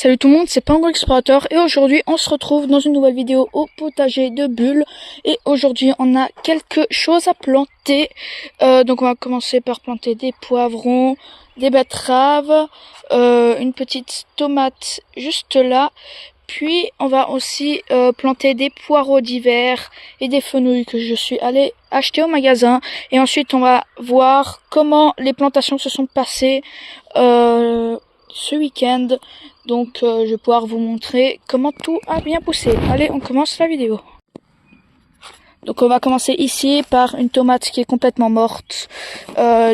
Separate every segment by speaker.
Speaker 1: Salut tout le monde, c'est Penguin Explorateur et aujourd'hui on se retrouve dans une nouvelle vidéo au potager de Bulle. Et aujourd'hui on a quelque chose à planter. Donc on va commencer par planter des poivrons, des betteraves, une petite tomate juste là. Puis on va aussi planter des poireaux d'hiver et des fenouils que je suis allée acheter au magasin. Et ensuite on va voir comment les plantations se sont passées ce week-end. Donc je vais pouvoir vous montrer comment tout a bien poussé. Allez, on commence la vidéo. Donc on va commencer ici par une tomate qui est complètement morte.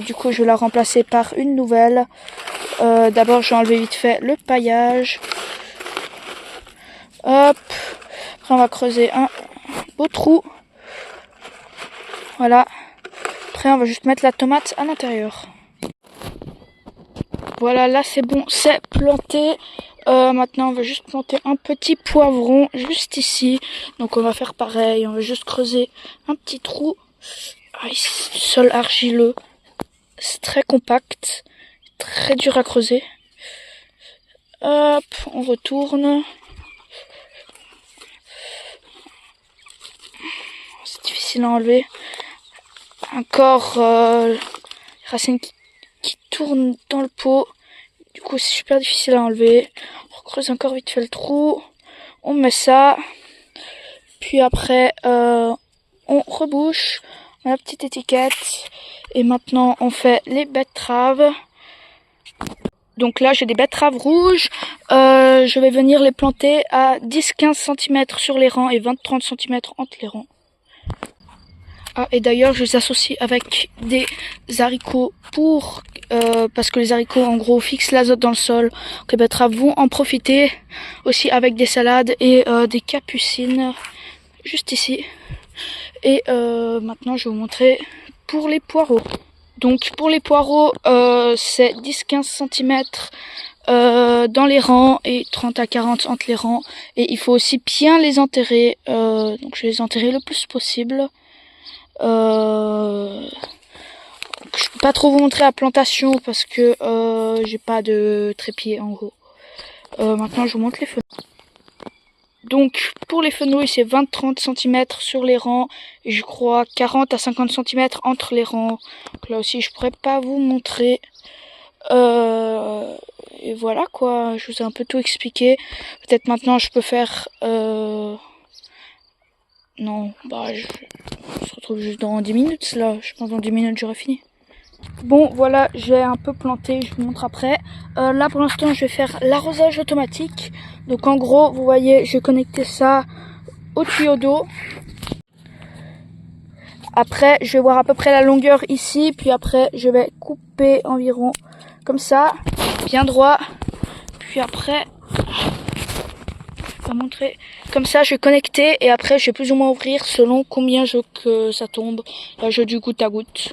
Speaker 1: Du coup je vais la remplacer par une nouvelle. D'abord je vais enlever vite fait le paillage. Hop. Après on va creuser un beau trou. Voilà. Après on va juste mettre la tomate à l'intérieur. Voilà, là c'est bon, c'est planté. Maintenant on va juste planter un petit poivron juste ici. Donc on va faire pareil, on va juste creuser un petit trou. Ah, ici, du sol argileux. C'est très compact, très dur à creuser. Hop, on retourne. C'est difficile à enlever. Encore les racines qui tournent dans le pot. Du coup, c'est super difficile à enlever. On creuse encore vite fait le trou. On met ça. Puis après, on rebouche. On a la petite étiquette. Et maintenant, on fait les betteraves. Donc là, j'ai des betteraves rouges. Je vais venir les planter à 10-15 cm sur les rangs et 20-30 cm entre les rangs. Ah, et d'ailleurs, je les associe avec des haricots parce que les haricots, en gros, fixent l'azote dans le sol. Donc les betteraves vont en profiter. Aussi avec des salades et des capucines, juste ici. Et maintenant, je vais vous montrer pour les poireaux. Donc pour les poireaux, c'est 10-15 cm dans les rangs et 30 à 40 entre les rangs. Et il faut aussi bien les enterrer. Donc je vais les enterrer le plus possible. Je peux pas trop vous montrer la plantation parce que j'ai pas de trépied en gros. Maintenant je vous montre les fenouils. Donc pour les fenouils c'est 20-30 cm sur les rangs et je crois 40 à 50 cm entre les rangs. Donc là aussi je pourrais pas vous montrer. Et voilà quoi, je vous ai un peu tout expliqué. Peut-être maintenant je peux faire non, bah on se retrouve juste dans 10 minutes là. Je pense dans 10 minutes j'aurai fini. Bon voilà, j'ai un peu planté, je vous montre après. Là pour l'instant je vais faire l'arrosage automatique. Donc en gros, vous voyez, je vais connecter ça au tuyau d'eau. Après, je vais voir à peu près la longueur ici. Puis après, je vais couper environ comme ça, bien droit. Puis après, pas montrer. Comme ça, je vais connecter et après, je vais plus ou moins ouvrir selon combien je veux que ça tombe. Là, je du goutte à goutte.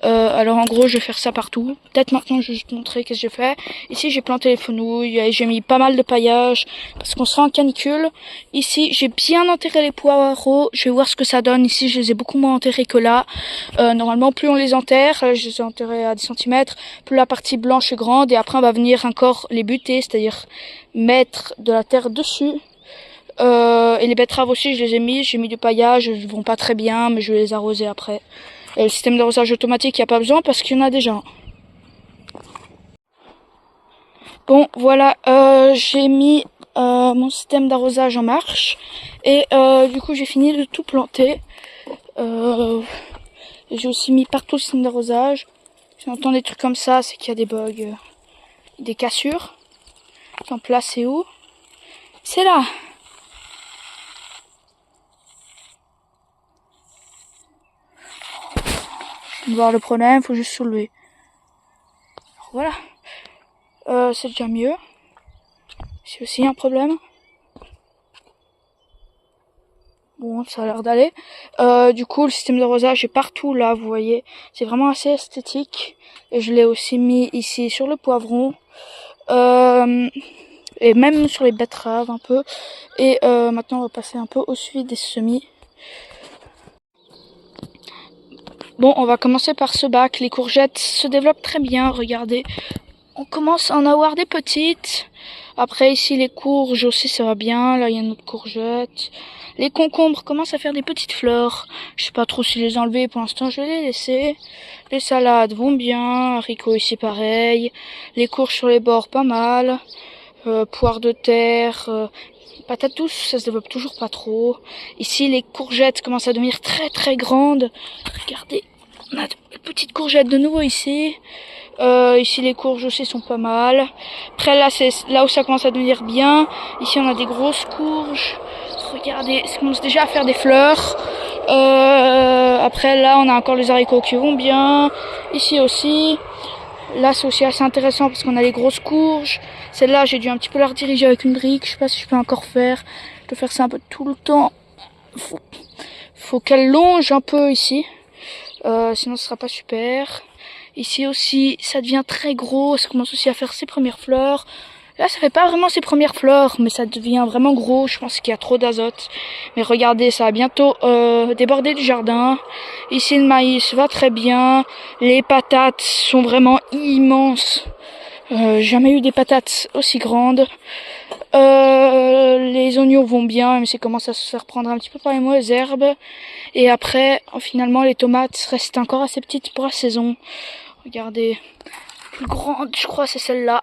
Speaker 1: Alors, en gros, je vais faire ça partout. Peut-être maintenant, je vais juste montrer qu'est-ce que j'ai fait. Ici, j'ai planté les fenouils et j'ai mis pas mal de paillage parce qu'on sera en canicule. Ici, j'ai bien enterré les poireaux. Je vais voir ce que ça donne. Ici, je les ai beaucoup moins enterrés que là. Normalement, plus on les enterre, je les ai enterrés à 10 cm, plus la partie blanche est grande et après, on va venir encore les buter, c'est-à-dire mettre de la terre dessus. Et les betteraves aussi, je les ai mis, j'ai mis du paillage, ils vont pas très bien, mais je vais les arroser après. Et le système d'arrosage automatique, il n'y a pas besoin parce qu'il y en a déjà. Bon, voilà, j'ai mis mon système d'arrosage en marche. Et du coup, j'ai fini de tout planter. J'ai aussi mis partout le système d'arrosage. Si on entend des trucs comme ça, c'est qu'il y a des bugs, des cassures. En place, c'est où? C'est là. Voir le problème, faut juste soulever. Voilà. C'est déjà mieux. C'est aussi un problème. Bon, ça a l'air d'aller. Du coup, le système d'arrosage est partout là, vous voyez. C'est vraiment assez esthétique. Et je l'ai aussi mis ici sur le poivron. Et même sur les betteraves un peu. Et maintenant, on va passer un peu au suivi des semis. Bon, on va commencer par ce bac. Les courgettes se développent très bien, regardez. On commence à en avoir des petites. Après ici les courges aussi ça va bien. Là il y a une autre courgette. Les concombres commencent à faire des petites fleurs. Je sais pas trop si les enlever. Pour l'instant je vais les laisser. Les salades vont bien. Haricots ici pareil. Les courges sur les bords pas mal. Poires de terre. Patates douces, ça se développe toujours pas trop. Ici, les courgettes commencent à devenir très très grandes. Regardez, on a de petites courgettes de nouveau ici. Ici, les courges aussi sont pas mal. Après, là, c'est là où ça commence à devenir bien. Ici, on a des grosses courges. Regardez, ça commence déjà à faire des fleurs. Après, là, on a encore les haricots qui vont bien. Ici aussi. Là, c'est aussi assez intéressant parce qu'on a les grosses courges. Celle-là, j'ai dû un petit peu la rediriger avec une brique. Je sais pas si je peux encore faire. Je peux faire ça un peu tout le temps. Faut qu'elle longe un peu ici. Sinon, ce sera pas super. Ici aussi, ça devient très gros. Ça commence aussi à faire ses premières fleurs. Là, ça fait pas vraiment ses premières fleurs, mais ça devient vraiment gros. Je pense qu'il y a trop d'azote. Mais regardez, ça va bientôt déborder du jardin. Ici, le maïs va très bien. Les patates sont vraiment immenses. Jamais eu des patates aussi grandes. Les oignons vont bien, mais ça commence à se faire prendre un petit peu par les mauvaises herbes. Et après, finalement, les tomates restent encore assez petites pour la saison. Regardez, plus grande, je crois, c'est celle-là.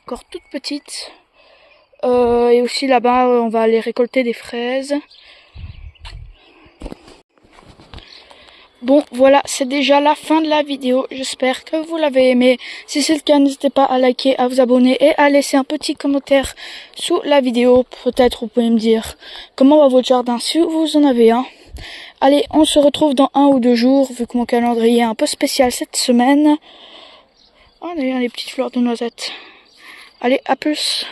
Speaker 1: Encore toute petite. Et aussi là-bas, on va aller récolter des fraises. Bon, voilà, c'est déjà la fin de la vidéo. J'espère que vous l'avez aimé. Si c'est le cas, n'hésitez pas à liker, à vous abonner et à laisser un petit commentaire sous la vidéo. Peut-être vous pouvez me dire comment va votre jardin si vous en avez un. Allez, on se retrouve dans 1 ou 2 jours, vu que mon calendrier est un peu spécial cette semaine. Oh, on a les petites fleurs de noisettes. Allez, à plus!